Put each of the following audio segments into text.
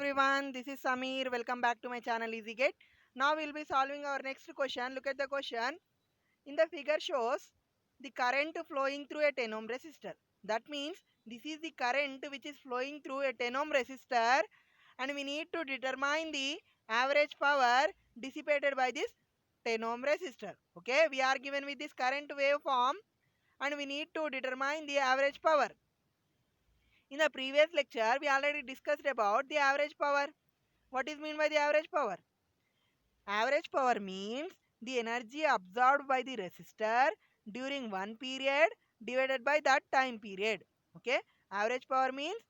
everyone, this is Samir. Welcome back to my channel EasyGate. Now we'll be solving our next question. Look at the question. In the figure shows the current flowing through a 10 ohm resistor. That means this is the current which is flowing through a 10 ohm resistor, and we need to determine the average power dissipated by this 10 ohm resistor. Okay, we are given with this current waveform and we need to determine the average power. In the previous lecture, we already discussed about the average power. What is meant by the average power? Average power means the energy absorbed by the resistor during one period divided by that time period. Okay, average power means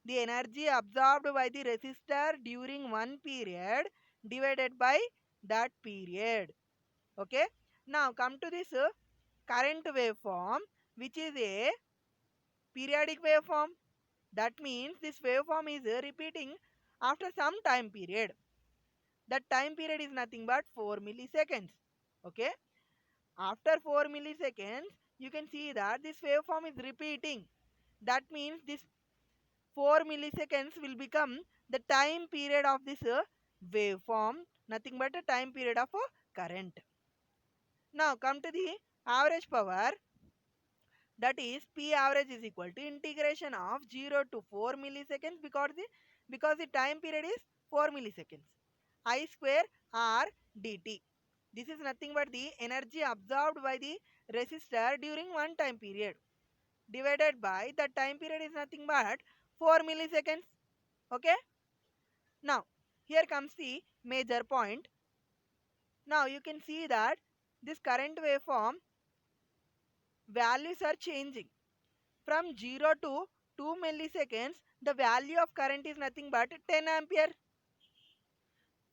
the energy absorbed by the resistor during one period divided by that period. Okay, now come to this current waveform, which is a periodic waveform. That means this waveform is repeating after some time period. That time period is nothing but 4 milliseconds. Okay, after 4 milliseconds you can see that this waveform is repeating. That means this 4 milliseconds will become the time period of this waveform, nothing but a time period of current. Now come to the average power, that is P average is equal to integration of 0 to 4 milliseconds because the time period is 4 milliseconds. I square R dt. This is nothing but the energy absorbed by the resistor during one time period divided by the time period is nothing but 4 milliseconds. Okay. Now here comes the major point. Now you can see that this current waveform values are changing. From 0 to 2 milliseconds, the value of current is nothing but 10 ampere.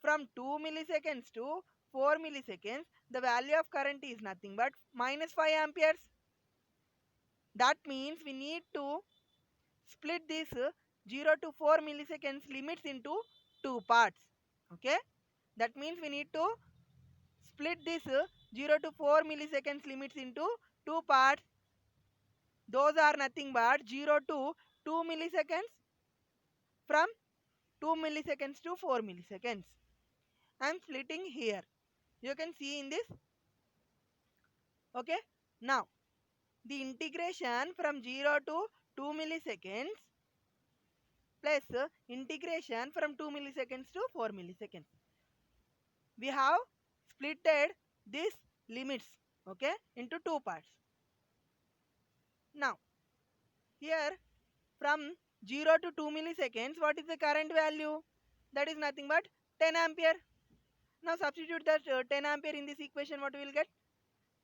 From 2 milliseconds to 4 milliseconds, the value of current is nothing but minus 5 amperes. That means we need to split this 0 to 4 milliseconds limits into two parts. Okay, that means we need to split this 0 to 4 milliseconds limits into two parts. Those are nothing but 0 to 2 milliseconds, from 2 milliseconds to 4 milliseconds. I am splitting here. You can see in this. Okay. Now the integration from 0 to 2 milliseconds plus integration from 2 milliseconds to 4 milliseconds. We have splitted these limits, okay, into two parts. Now here from 0 to 2 milliseconds, what is the current value? That is nothing but 10 ampere. Now substitute that 10 ampere in this equation. What we will get?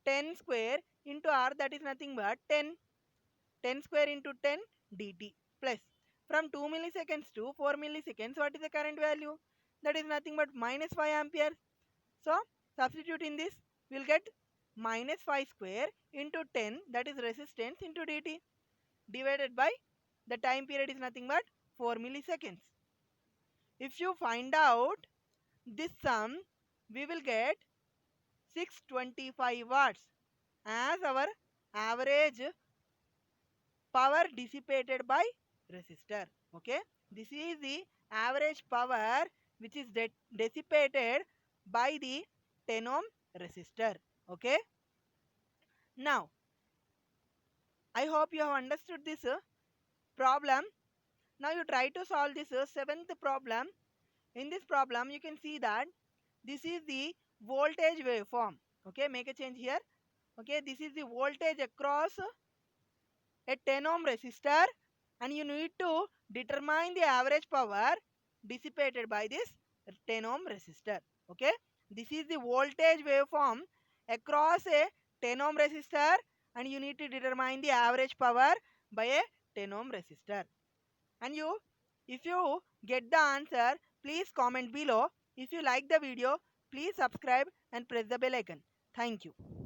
10 square into R, that is nothing but 10. 10 square into 10 dt plus from 2 milliseconds to 4 milliseconds, what is the current value? That is nothing but minus 5 ampere. So substitute in this, we will get minus 5 square into 10, that is resistance, into dt divided by the time period is nothing but 4 milliseconds. If you find out this sum, we will get 625 watts as our average power dissipated by resistor. Okay, this is the average power which is dissipated by the 10 ohm resistor. Okay, now I hope you have understood this problem. Now you try to solve this seventh problem. In this problem you can see that this is the voltage waveform. Okay, make a change here. Okay, this is the voltage across a 10 ohm resistor, and you need to determine the average power dissipated by this 10 ohm resistor. Okay, this is the voltage waveform across a 10 ohm resistor, and you need to determine the average power by a 10 ohm resistor. And if you get the answer, please comment below. If you like the video, please subscribe and press the bell icon. Thank you.